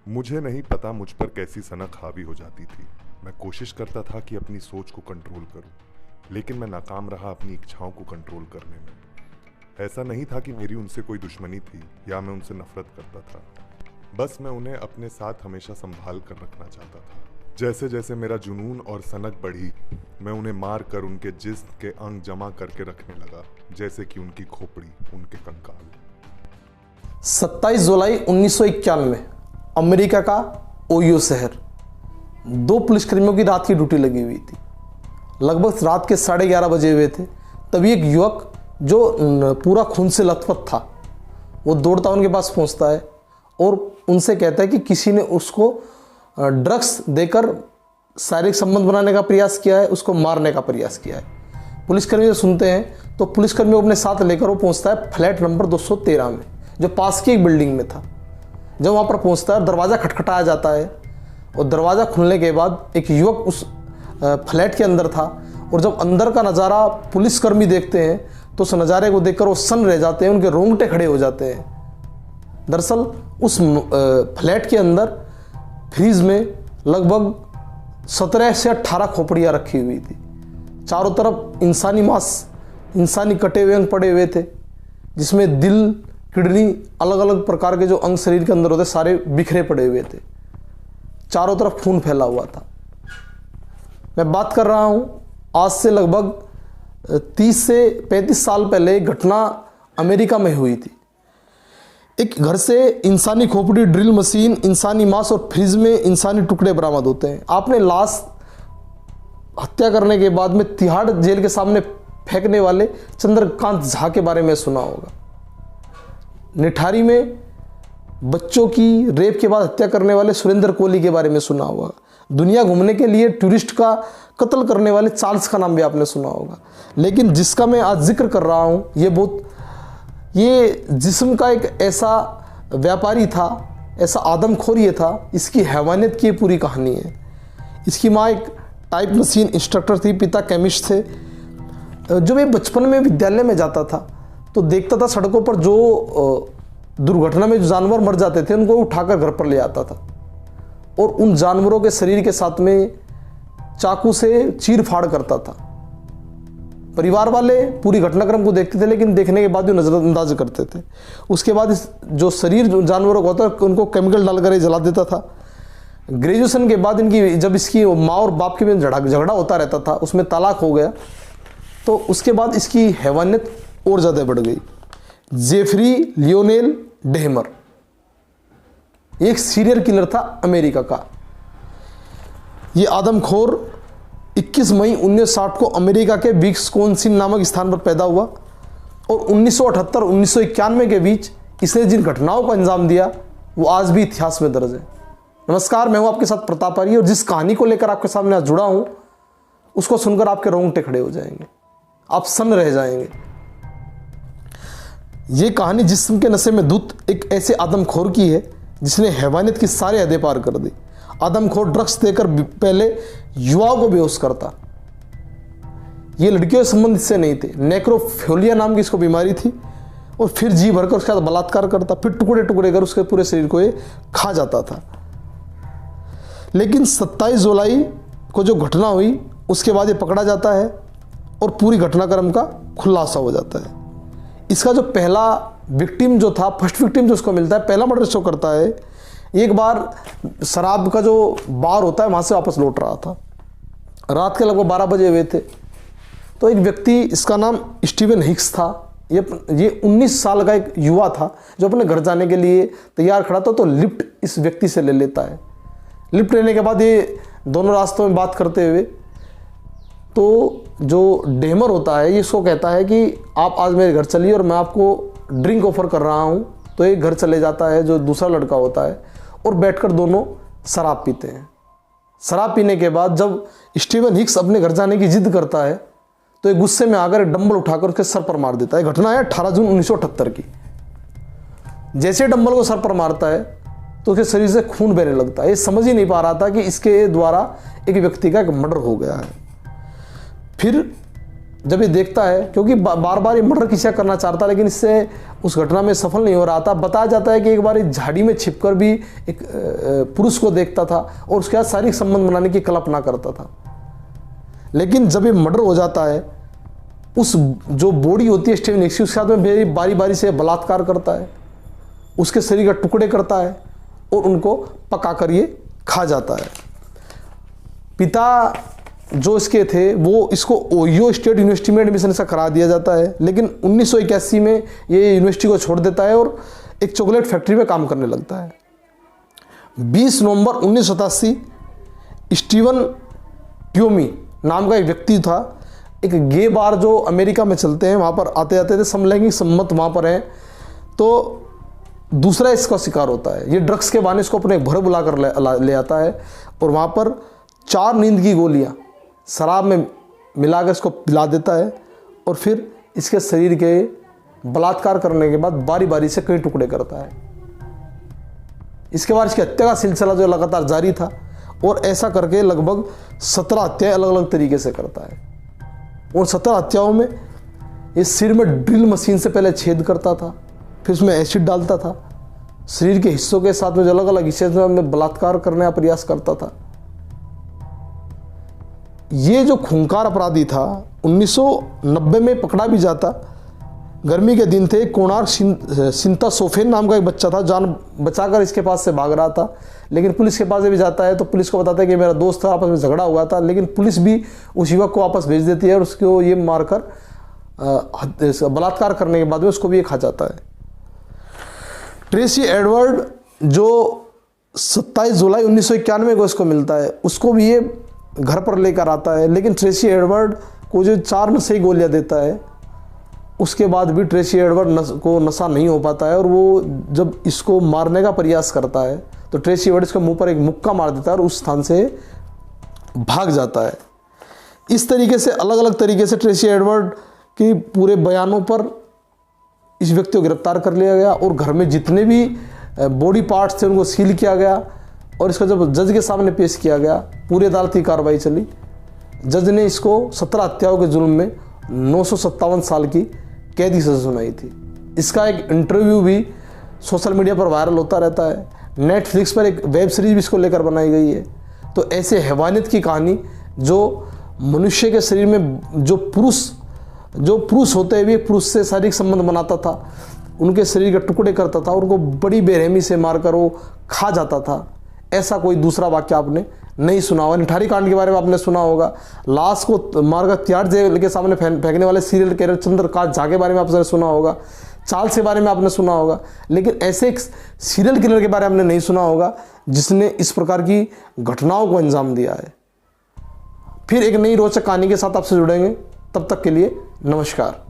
मुझे नहीं पता मुझ पर कैसी सनक हावी हो जाती थी। मैं कोशिश करता था कि अपनी सोच को कंट्रोल करूं, लेकिन मैं नाकाम रहा अपनी इच्छाओं को कंट्रोल करने में। ऐसा नहीं था कि मेरी उनसे कोई दुश्मनी थी या मैं उनसे नफरत करता था। बस मैं उन्हें अपने साथ हमेशा संभाल कर रखना चाहता था। जैसे जैसे मेरा जुनून और सनक बढ़ी, मैं उन्हें मार कर उनके जिस्म के अंग जमा करके रखने लगा, जैसे कि उनकी खोपड़ी, उनके कंकाल। 27 जुलाई 1991 अमेरिका का ओहियो शहर। 2 पुलिसकर्मियों की रात की ड्यूटी लगी हुई थी। लगभग रात के 11:30 बजे हुए थे। तभी एक युवक जो पूरा खून से लथपथ था, वो दौड़ता उनके पास पहुंचता है और उनसे कहता है कि किसी ने उसको ड्रग्स देकर शारीरिक संबंध बनाने का प्रयास किया है, उसको मारने का प्रयास किया है। पुलिसकर्मी जो सुनते हैं तो पुलिसकर्मी अपने साथ लेकर वो पहुंचता है फ्लैट नंबर 213 में, जो पास की एक बिल्डिंग में था। जब वहाँ पर पहुँचता है, दरवाज़ा खटखटाया जाता है और दरवाज़ा खुलने के बाद एक युवक उस फ्लैट के अंदर था। और जब अंदर का नज़ारा पुलिसकर्मी देखते हैं तो उस नज़ारे को देखकर वो सन्न रह जाते हैं, उनके रोंगटे खड़े हो जाते हैं। दरअसल उस फ्लैट के अंदर फ्रीज में लगभग 17 से 18 खोपड़ियाँ रखी हुई थी। चारों तरफ इंसानी मांस, इंसानी कटे हुए अंग पड़े हुए थे, जिसमें दिल, किडनी, अलग अलग प्रकार के जो अंग शरीर के अंदर होते सारे बिखरे पड़े हुए थे। चारों तरफ खून फैला हुआ था। मैं बात कर रहा हूँ आज से लगभग 30 से 35 साल पहले एक घटना अमेरिका में हुई थी। एक घर से इंसानी खोपड़ी, ड्रिल मशीन, इंसानी मांस और फ्रिज में इंसानी टुकड़े बरामद होते हैं। आपने लाश हत्या करने के बाद में तिहाड़ जेल के सामने फेंकने वाले चंद्रकांत झा के बारे में सुना होगा। निठारी में बच्चों की रेप के बाद हत्या करने वाले सुरेंद्र कोहली के बारे में सुना होगा। दुनिया घूमने के लिए टूरिस्ट का कत्ल करने वाले चार्ल्स का नाम भी आपने सुना होगा। लेकिन जिसका मैं आज जिक्र कर रहा हूँ, ये जिस्म का एक ऐसा व्यापारी था, ऐसा आदमखोर ये था। इसकी हैवानियत की पूरी कहानी है। इसकी माँ एक टाइप मशीन इंस्ट्रक्टर थी, पिता केमिस्ट थे। जब ये बचपन में विद्यालय में जाता था तो देखता था सड़कों पर जो दुर्घटना में जो जानवर मर जाते थे उनको उठाकर घर पर ले आता था और उन जानवरों के शरीर के साथ में चाकू से चीर फाड़ करता था। परिवार वाले पूरी घटनाक्रम को देखते थे, लेकिन देखने के बाद भी नजरअंदाज करते थे। उसके बाद जो शरीर जो जानवरों का होता है उनको केमिकल डालकर जला देता था। ग्रेजुएशन के बाद जब इसकी माँ और बाप के बीच झगड़ा होता रहता था, उसमें तलाक हो गया, तो उसके बाद इसकी हैवानियत और ज़्यादा बढ़ गई। जेफरी लियोनेल डेहमर एक सीरियल किलर था अमेरिका का। ये आदमखोर 21 मई 1960 को अमेरिका के विस्कोन्सिन नामक स्थान पर पैदा हुआ और 1978-1991 के बीच इसने जिन घटनाओं को अंजाम दिया वो आज भी इतिहास में दर्ज है। नमस्कार, मैं हूं आपके साथ प्रताप आर्य और जिस कहानी को लेकर आपके सामने आज जुड़ा हूं उसको सुनकर आपके रोंगटे खड़े हो जाएंगे, आप सन्न रह जाएंगे। ये कहानी जिस्म के नशे में धुत एक ऐसे आदमखोर की है जिसने हैवानियत की सारे हदें पार कर दी। आदमखोर ड्रग्स देकर पहले युवाओं को बेहोश करता। ये लड़कियों के संबंध से नहीं थे, नेक्रोफिलिया नाम की इसको बीमारी थी, और फिर जी भरकर उसके साथ बलात्कार करता, फिर टुकड़े टुकड़े कर उसके पूरे शरीर को ये खा जाता था। लेकिन 27 जुलाई को जो घटना हुई उसके बाद ये पकड़ा जाता है और पूरी घटनाक्रम का खुलासा हो जाता है। इसका जो पहला विक्टिम जो था, फर्स्ट विक्टिम जो उसको मिलता है, पहला मर्डर शो करता है। एक बार शराब का जो बार होता है वहाँ से वापस लौट रहा था, रात के लगभग 12 बजे हुए थे। तो एक व्यक्ति, इसका नाम स्टीवन हिक्स था, ये 19 साल का एक युवा था जो अपने घर जाने के लिए तैयार खड़ा था। तो लिफ्ट इस व्यक्ति से ले लेता है। लिफ्ट लेने के बाद ये दोनों रास्तों में बात करते हुए, तो जो डेमर होता है ये इसको कहता है कि आप आज मेरे घर चलिए और मैं आपको ड्रिंक ऑफर कर रहा हूँ। तो एक घर चले जाता है जो दूसरा लड़का होता है और बैठकर दोनों शराब पीते हैं। शराब पीने के बाद जब स्टीवन हिक्स अपने घर जाने की जिद करता है तो एक गुस्से में आकर डंबल उठाकर उसके सर पर मार देता है। घटना है 18 जून 1978 की। जैसे डंबल को सर पर मारता है तो उसके शरीर से खून बहने लगता है। ये समझ ही नहीं पा रहा था कि इसके द्वारा एक व्यक्ति का एक मर्डर हो गया है। फिर जब ये देखता है, क्योंकि बार बार ये मर्डर किसी का करना चाहता, लेकिन इससे उस घटना में सफल नहीं हो रहा था। बताया जाता है कि एक बार इस झाड़ी में छिपकर भी एक पुरुष को देखता था और उसके साथ शारीरिक संबंध बनाने की कल्पना करता था। लेकिन जब ये मर्डर हो जाता है, उस जो बॉडी होती है स्टीवन एक्स की, उसके साथ में बारी बारी से बलात्कार करता है, उसके शरीर का टुकड़े करता है और उनको पका कर ये खा जाता है। पिता जो इसके थे वो इसको ओहियो स्टेट यूनिवर्सिटी में एडमिशन इसका करा दिया जाता है, लेकिन 1981 में ये यूनिवर्सिटी को छोड़ देता है और एक चॉकलेट फैक्ट्री में काम करने लगता है। 20 नवंबर 1987 स्टीवन ट्योमी नाम का एक व्यक्ति था, एक गे बार जो अमेरिका में चलते हैं वहाँ पर आते जाते थे, समलैंगिक सम्मत वहाँ पर हैं, तो दूसरा इसका शिकार होता है। ये ड्रग्स के बहाने इसको अपने घर बुला कर ले आता है और वहाँ पर 4 नींद की गोलियाँ शराब में मिलाकर इसको पिला देता है और फिर इसके शरीर के बलात्कार करने के बाद बारी बारी से कई टुकड़े करता है। इसके बाद इसकी हत्या का सिलसिला जो लगातार जारी था और ऐसा करके लगभग 17 हत्याएं अलग अलग तरीके से करता है। और 17 हत्याओं में इस सिर में ड्रिल मशीन से पहले छेद करता था, फिर उसमें एसिड डालता था, शरीर के हिस्सों के साथ में जो अलग अलग हिस्से में बलात्कार करने का प्रयास करता था। ये जो खूंखार अपराधी था 1990 में पकड़ा भी जाता। गर्मी के दिन थे, कोणार्क सिंता सोफेन नाम का एक बच्चा था, जान बचाकर इसके पास से भाग रहा था, लेकिन पुलिस के पास भी जाता है तो पुलिस को बताता है कि मेरा दोस्त था, आपस में झगड़ा हुआ था, लेकिन पुलिस भी उस युवक को वापस भेज देती है और उसको ये मारकर बलात्कार करने के बाद में उसको भी ये खा जाता है। ट्रेसी एडवर्ड जो 27 जुलाई 1991 को इसको मिलता है, उसको भी ये घर पर लेकर आता है, लेकिन ट्रेसी एडवर्ड को जो 4 नशे की गोलियां देता है, उसके बाद भी ट्रेसी एडवर्ड को नशा नहीं हो पाता है और वो जब इसको मारने का प्रयास करता है तो ट्रेसी एडवर्ड इसके मुंह पर एक मुक्का मार देता है और उस स्थान से भाग जाता है। इस तरीके से अलग अलग तरीके से ट्रेसी एडवर्ड की पूरे बयानों पर इस व्यक्ति को गिरफ्तार कर लिया गया और घर में जितने भी बॉडी पार्ट्स थे उनको सील किया गया और इसको जब जज के सामने पेश किया गया, पूरी अदालती कार्रवाई चली। जज ने इसको 17 हत्याओं के जुल्म में 957 साल की कैदी सजा सुनाई थी। इसका एक इंटरव्यू भी सोशल मीडिया पर वायरल होता रहता है। नेटफ्लिक्स पर एक वेब सीरीज भी इसको लेकर बनाई गई है। तो ऐसे हैवानियत की कहानी जो मनुष्य के शरीर में जो पुरुष होते हुए पुरुष से शारीरिक संबंध बनाता था, उनके शरीर के टुकड़े करता था, उनको बड़ी बेरहमी से मारकर वो खा जाता था, ऐसा कोई दूसरा वाक्य आपने नहीं सुना होगा। निठारी कांड के बारे में आपने सुना होगा। लाश को मारकर तिहाड़ जेल के सामने फेंकने वाले सीरियल किलर चंद्रकांत झा के बारे में आपने सुना होगा। चार्ल्स के बारे में आपने सुना होगा, लेकिन ऐसे एक सीरियल किलर के बारे में आपने नहीं सुना होगा जिसने इस प्रकार की घटनाओं को अंजाम दिया है। फिर एक नई रोचक कहानी के साथ आपसे जुड़ेंगे, तब तक के लिए नमस्कार।